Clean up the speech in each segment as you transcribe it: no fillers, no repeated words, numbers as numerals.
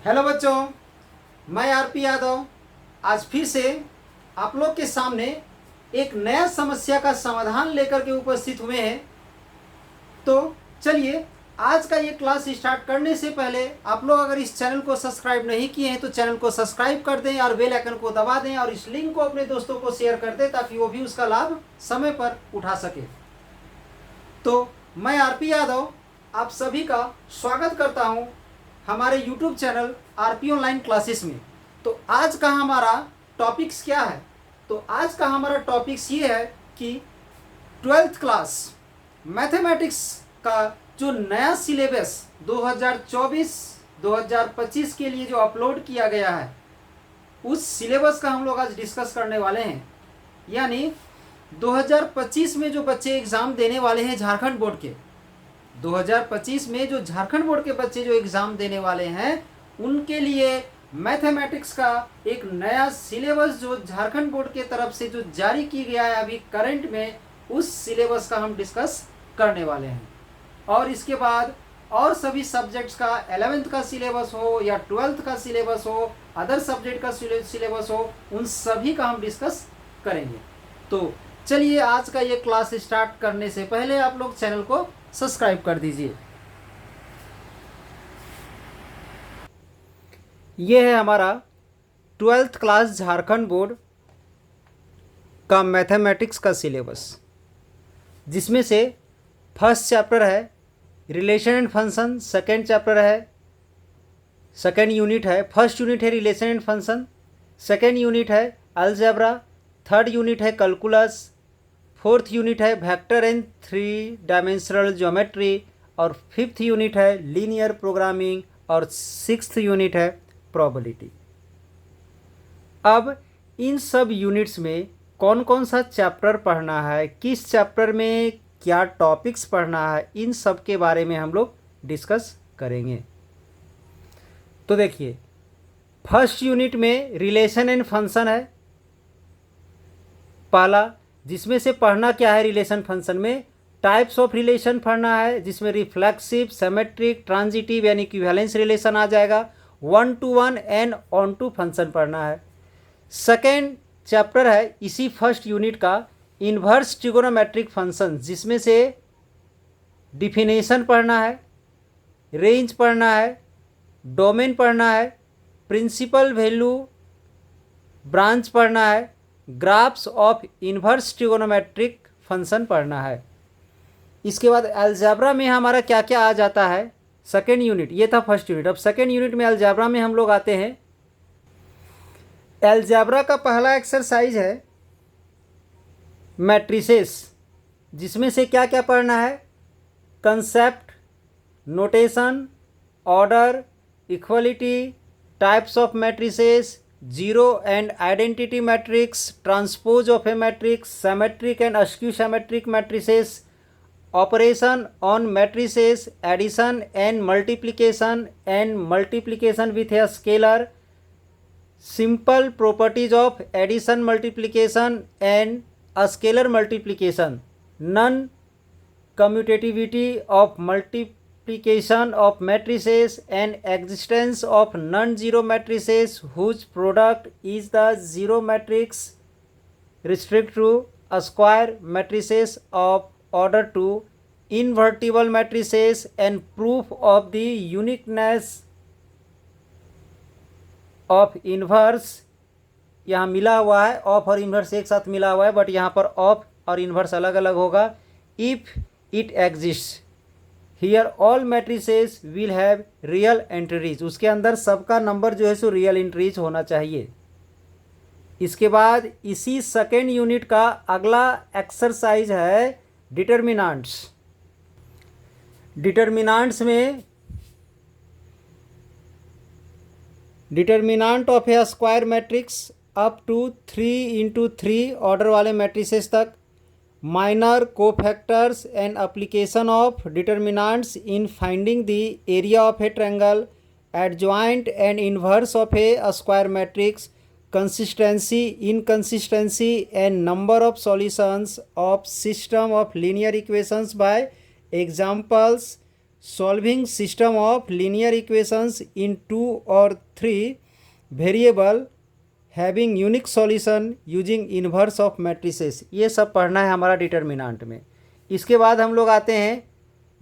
Hello बच्चों, मैं RP Yadav आज फिर से आप लोग के सामने एक नया समस्या का समाधान लेकर के उपस्थित हुए हैं। तो चलिए, आज का ये क्लास स्टार्ट करने से पहले आप लोग अगर इस चैनल को सब्सक्राइब नहीं किए हैं तो चैनल को सब्सक्राइब कर दें और बेल आइकन को दबा दें और इस लिंक को अपने दोस्तों को शेयर कर दें ताकि वो भी उसका लाभ समय पर उठा सके। तो मैं आरपी यादव आप सभी का स्वागत करता हूं हमारे YouTube channel RP online classes में। तो आज का हमारा टॉपिक्स क्या है? तो आज का हमारा टॉपिक्स ये है कि 12th क्लास मैथमेटिक्स का जो नया सिलेबस 2024-2025 के लिए जो अपलोड किया गया है उस सिलेबस का हम लोग आज डिस्कस करने वाले हैं। यानी 2025 में जो बच्चे एग्ज़ाम देने वाले हैं झारखंड बोर्ड के, 2025 में जो झारखंड बोर्ड के बच्चे जो एग्ज़ाम देने वाले हैं उनके लिए मैथमेटिक्स का एक नया सिलेबस जो झारखंड बोर्ड के तरफ से जो जारी की गया है अभी करंट में, उस सिलेबस का हम डिस्कस करने वाले हैं। और इसके बाद और सभी सब्जेक्ट्स का 11th का सिलेबस हो या 12th का सिलेबस हो, अदर सब्जेक्ट का सिलेबस हो, उन सभी का हम डिस्कस करेंगे। तो चलिए, आज का ये क्लास स्टार्ट करने से पहले आप लोग चैनल को सब्सक्राइब कर दीजिए। ये है हमारा 12th क्लास झारखंड बोर्ड का मैथमेटिक्स का सिलेबस, जिसमें से फर्स्ट चैप्टर है relation and function, second chapter है, सेकेंड यूनिट है, फर्स्ट यूनिट है relation and function, second unit है अलजेब्रा, थर्ड यूनिट है कैलकुलस, फोर्थ यूनिट है वेक्टर एंड 3 डायमेंशनल ज्योमेट्री और फिफ्थ यूनिट है लीनियर प्रोग्रामिंग और सिक्स्थ यूनिट है प्रोबेबिलिटी। अब इन सब यूनिट्स में कौन कौन सा चैप्टर पढ़ना है, किस चैप्टर में क्या टॉपिक्स पढ़ना है, इन सब के बारे में हम लोग डिस्कस करेंगे। तो देखिए, फर्स्ट यूनिट में रिलेशन एंड फंक्शन है पहला, जिसमें से पढ़ना क्या है रिलेशन फंक्शन में टाइप्स ऑफ रिलेशन पढ़ना है, जिसमें रिफ्लेक्सिव, सिमेट्रिक, ट्रांजिटिव यानी इक्विवेलेंस रिलेशन आ जाएगा, 1 to 1 and onto function पढ़ना है। सेकेंड चैप्टर है इसी फर्स्ट यूनिट का इन्वर्स ट्रिगोनोमेट्रिक फंक्शन, जिसमें से डिफिनेशन पढ़ना है, रेंज पढ़ना है, डोमेन पढ़ना है, प्रिंसिपल वैल्यू ब्रांच पढ़ना है, graphs of inverse trigonometric function पढ़ना है। इसके बाद अलजेब्रा में हमारा क्या क्या आ जाता है, सेकेंड यूनिट, ये था फर्स्ट यूनिट। अब सेकेंड यूनिट में अलजेब्रा में हम लोग आते हैं। अलजेब्रा का पहला एक्सरसाइज है मैट्रिसेस, जिसमें से क्या क्या पढ़ना है, concept, notation, order, equality, types of matrices, zero and identity matrix, transpose of a matrix, symmetric and skew symmetric matrices, operation on matrices, addition and multiplication with a scalar, simple properties of addition, multiplication and scalar multiplication, non commutativity of multiplication of matrices and existence of non-zero matrices whose product is the zero matrix, restrict to square matrices of order 2, invertible matrices and proof of the uniqueness of inverse। यहाँ मिला हुआ है of और inverse एक साथ मिला हुआ है, बट यहाँ पर ऑफ और इन्वर्स अलग अलग होगा। If it exist here all matrices will have real entries, उसके अंदर सबका नंबर जो है सो रियल एंट्रीज होना चाहिए। इसके बाद इसी सेकेंड यूनिट का अगला एक्सरसाइज है डिटर्मिनांट्स। डिटर्मिनांट्स में determinant of a square matrix up to 3x3 order वाले मैट्रिसेस तक, minor cofactors and application of determinants in finding the area of a triangle, adjoint and inverse of a square matrix, consistency, inconsistency and number of solutions of system of linear equations by examples, solving system of linear equations in 2 और 3 variable having unique solution using inverse of matrices. ये सब पढ़ना है हमारा determinant में। इसके बाद हम लोग आते हैं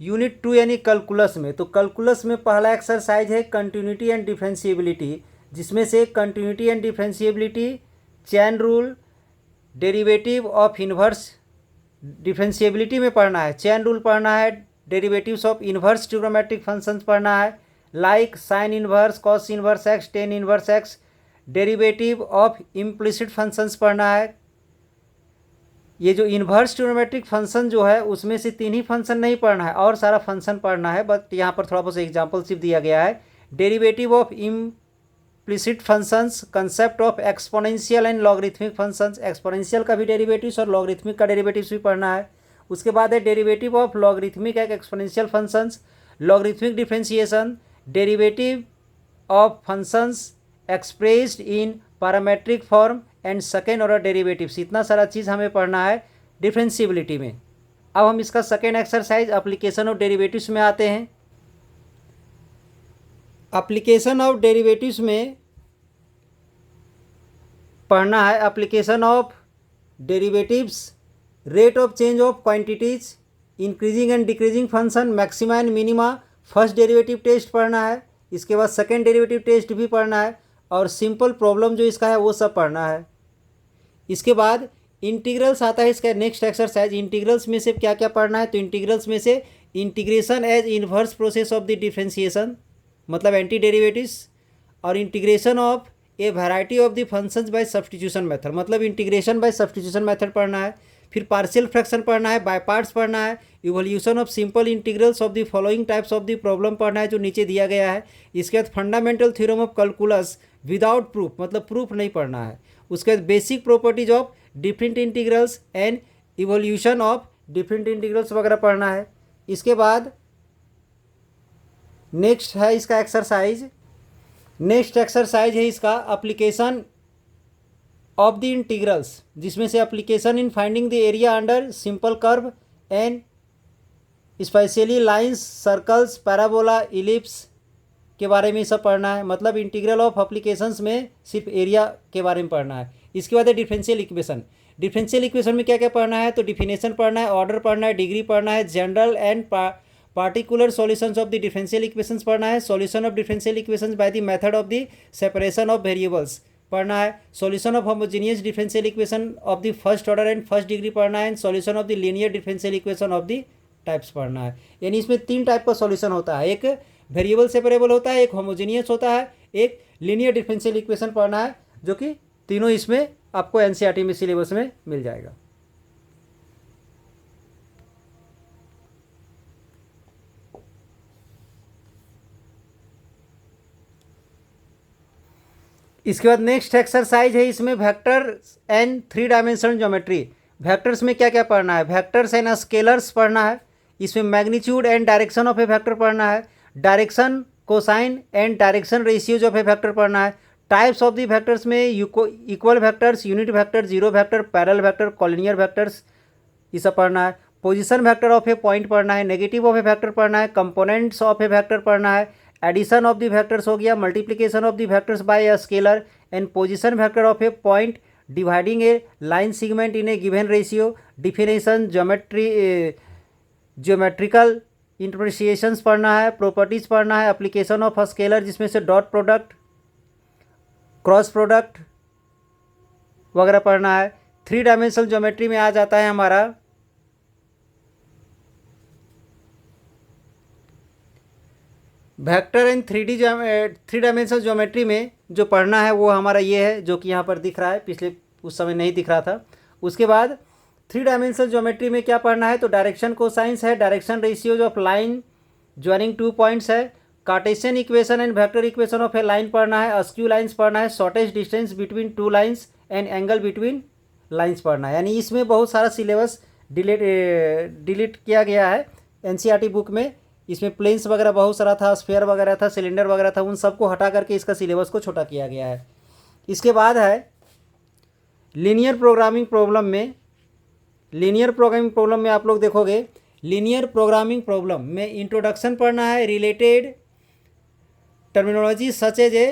यूनिट 2 यानी कैलकुलस में। तो कैलकुलस में पहला एक्सरसाइज है कंटिन्यूटी एंड डिफरेंशिएबिलिटी, जिसमें से continuity and differentiability, chain rule, derivative of inverse, differentiability में पढ़ना है चैन रूल पढ़ना है, derivatives of inverse trigonometric functions पढ़ना है, like sign inverse, cos inverse x, tan inverse x, derivative of implicit functions पढ़ना है। ये जो इन्वर्स ट्रिग्नोमेट्रिक फंक्शन जो है उसमें से 3 ही फंक्शन नहीं पढ़ना है, और सारा फंक्शन पढ़ना है, बट यहाँ पर थोड़ा बहुत एग्जाम्पल सिर्फ दिया गया है। Derivative of implicit functions, concept of exponential and logarithmic functions, exponential का भी डेरिवेटिव्स और लॉगरिथमिक का डेरिवेटिव्स भी पढ़ना है। उसके बाद है derivative of logarithmic and exponential functions, logarithmic differentiation, derivative of functions expressed in parametric form and second order derivatives. इतना सारा चीज़ हमें पढ़ना है डिफरेंशिएबिलिटी में। अब हम इसका second exercise application of derivatives में आते हैं। एप्लीकेशन ऑफ डेरिवेटिव्स में पढ़ना है application of derivatives, rate of change of quantities, increasing and decreasing function, maxima and minima. First derivative test पढ़ना है, इसके बाद सेकेंड डेरिवेटिव टेस्ट भी पढ़ना है, और सिंपल प्रॉब्लम जो इसका है वो सब पढ़ना है। इसके बाद इंटीग्रल्स आता है इसका नेक्स्ट एक्सरसाइज। इंटीग्रल्स में से क्या क्या पढ़ना है, तो इंटीग्रल्स में से integration as inverse process of the differentiation, मतलब एंटी डेरिवेटिव्स, और integration of a variety of the functions by substitution method, मतलब इंटीग्रेशन बाय सब्स्टिट्यूशन मेथड पढ़ना है। फिर पार्शियल फ्रैक्शन पढ़ना है, बाय पार्ट्स पढ़ना है, evolution of simple integrals of the following types of the problem पढ़ना है जो नीचे दिया गया है। इसके बाद fundamental theorem of calculus without proof, मतलब प्रूफ नहीं पढ़ना है। उसके बाद basic properties of different integrals and evolution of different integrals वगैरह पढ़ना है। इसके बाद नेक्स्ट है इसका एक्सरसाइज, नेक्स्ट एक्सरसाइज है इसका एप्लीकेशन ऑफ द इंटीग्रल्स, जिसमें से application in finding the area under simple curve and specially lines, circles, parabola, ellipse के बारे में सब पढ़ना है। मतलब इंटीग्रल ऑफ एप्लीकेशंस में सिर्फ एरिया के बारे में पढ़ना है। इसके बाद है डिफरेंशियल इक्वेशन। डिफरेंशियल इक्वेशन में क्या क्या पढ़ना है, तो डिफिनेशन पढ़ना है, ऑर्डर पढ़ना है, डिग्री पढ़ना है, general and particular solutions of the differential equations पढ़ना है, solution of differential equations by the method of the separation of variables पढ़ना है, solution of homogeneous differential equation of the first order and first degree पढ़ना है, and solution of the linear differential equation of the types पढ़ना है। यानी इसमें 3 type का solution होता है, एक वेरिएबल सेपरेबल होता है, एक होमोजेनियस होता है, एक लीनियर डिफरेंशियल इक्वेशन पढ़ना है, जो कि तीनों इसमें आपको एनसीईआरटी में सिलेबस में मिल जाएगा। इसके बाद नेक्स्ट एक्सरसाइज है इसमें vectors and 3 dimensional geometry. Vectors में क्या क्या पढ़ना है, वेक्टर्स एंड स्केलर्स पढ़ना है, इसमें magnitude and direction of A vector पढ़ना है, direction, cosine and direction ratios of A vector पढ़ना है, टाइप्स ऑफ द वेक्टर्स में equal vectors, unit vector, zero vector, parallel vector, collinear vectors, ये सब पढ़ना है, position vector of a point पढ़ना है, नेगेटिव ऑफ ए वेक्टर पढ़ना है, कंपोनेंट्स ऑफ ए वेक्टर पढ़ना है, एडिशन ऑफ द वेक्टर्स हो गया, multiplication of the vectors by a scalar, and position vector of a point dividing a line segment in a given ratio, definition, geometrical interpretations पढ़ना है, properties पढ़ना है, application of scalar जिसमें से dot product, cross product वगैरह पढ़ना है। 3 dimensional geometry में आ जाता है हमारा वेक्टर एंड 3 डायमेंशनल ज्योमेट्री में जो पढ़ना है वो हमारा ये है, जो कि यहाँ पर दिख रहा है, पिछले उस समय नहीं दिख रहा था। उसके बाद 3 डायमेंशनल ज्योमेट्री में क्या पढ़ना है, तो डायरेक्शन कोसाइंस है, direction ratios of line joining 2 points है, Cartesian equation and vector equation of a line पढ़ना है, अस्क्यू लाइंस पढ़ना है, shortest distance between 2 lines and angle between lines पढ़ना है। यानी इसमें बहुत सारा सिलेबस डिलीट किया गया है एनसीईआरटी बुक में। इसमें प्लेन्स वगैरह बहुत सारा था, स्फीयर वगैरह था, सिलेंडर वगैरह था, उन सबको हटा करके इसका सिलेबस को छोटा किया गया है। इसके बाद है लीनियर प्रोग्रामिंग प्रॉब्लम में। लीनियर प्रोग्रामिंग प्रॉब्लम में आप लोग देखोगे लीनियर प्रोग्रामिंग प्रॉब्लम में इंट्रोडक्शन पढ़ना है, related terminology such as a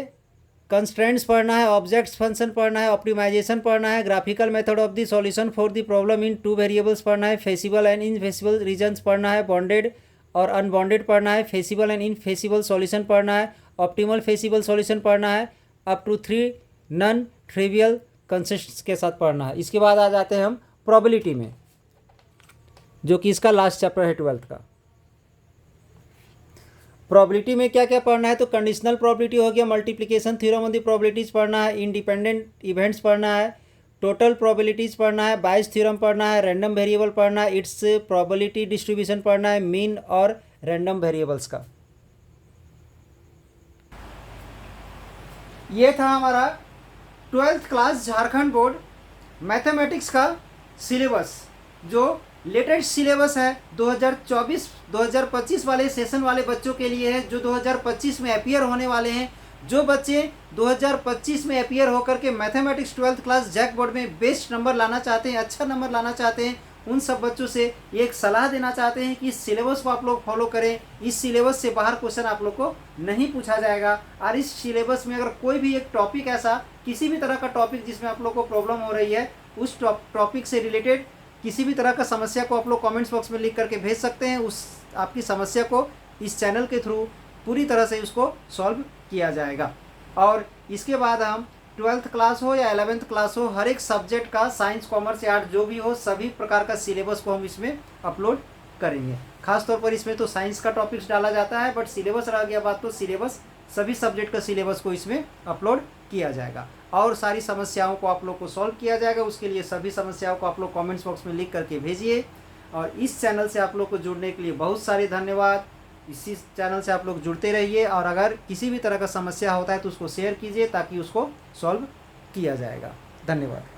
constraints पढ़ना है, ऑब्जेक्ट्स फंक्शन पढ़ना है, ऑप्टिमाइजेशन पढ़ना है, graphical method of the solution for the problem in two variables पढ़ना है, फेसिबल एंड इनफेसिबल रीजन्स पढ़ना है, बॉन्डेड और अनबॉन्डेड पढ़ना है, फेसिबल एंड इनफेसिबल सॉल्यूशन पढ़ना है, ऑप्टिमल फेसिबल सॉल्यूशन पढ़ना है, up to 3 non trivial concepts के साथ पढ़ना है। इसके बाद आ जाते हैं हम प्रोबेबिलिटी में, जो कि इसका लास्ट चैप्टर है 12th का। प्रोबेबिलिटी में क्या क्या पढ़ना है, तो कंडीशनल प्रोबेबिलिटी हो गया, multiplication theorem on the probabilities पढ़ना है, इंडिपेंडेंट इवेंट्स पढ़ना है, टोटल प्रोबेबिलिटीज पढ़ना है, बायस थ्योरम पढ़ना है, रैंडम वेरिएबल पढ़ना है, इट्स प्रोबेबिलिटी डिस्ट्रीब्यूशन पढ़ना है, मीन और रैंडम वेरिएबल्स का। ये था हमारा 12th class Jharkhand board mathematics का सिलेबस, जो लेटेस्ट सिलेबस है 2024-2025 वाले सेशन वाले बच्चों के लिए है, जो 2025 में अपीयर होने वाले हैं। जो बच्चे 2025 में अपीयर होकर के mathematics 12th class JAC board में बेस्ट नंबर लाना चाहते हैं, अच्छा नंबर लाना चाहते हैं, उन सब बच्चों से एक सलाह देना चाहते हैं कि इस सिलेबस को आप लोग फॉलो करें। इस सिलेबस से बाहर क्वेश्चन आप लोग को नहीं पूछा जाएगा, और इस सिलेबस में अगर कोई भी एक टॉपिक ऐसा, किसी भी तरह का टॉपिक जिसमें आप लोग को प्रॉब्लम हो रही है, उस टॉपिक से रिलेटेड किसी भी तरह का समस्या को आप लोग कमेंट्स बॉक्स में लिख करके भेज सकते हैं। उस आपकी समस्या को इस चैनल के थ्रू पूरी तरह से उसको सॉल्व किया जाएगा। और इसके बाद हम 12th क्लास हो या 11th क्लास हो, हर एक सब्जेक्ट का, साइंस कॉमर्स या आर्ट जो भी हो, सभी प्रकार का सिलेबस को हम इसमें अपलोड करेंगे। खासतौर पर इसमें तो साइंस का टॉपिक्स डाला जाता है, बट सिलेबस रह गया बात, तो सिलेबस सभी सब्जेक्ट का सिलेबस को इसमें अपलोड किया जाएगा और सारी समस्याओं को आप लोग को सॉल्व किया जाएगा। उसके लिए सभी समस्याओं को आप लोग कमेंट्स बॉक्स में लिख करके भेजिए। और इस चैनल से आप लोग को जुड़ने के लिए बहुत सारे धन्यवाद। इसी चैनल से आप लोग जुड़ते रहिए, और अगर किसी भी तरह का समस्या होता है तो उसको शेयर कीजिए ताकि उसको सॉल्व किया जाएगा। धन्यवाद।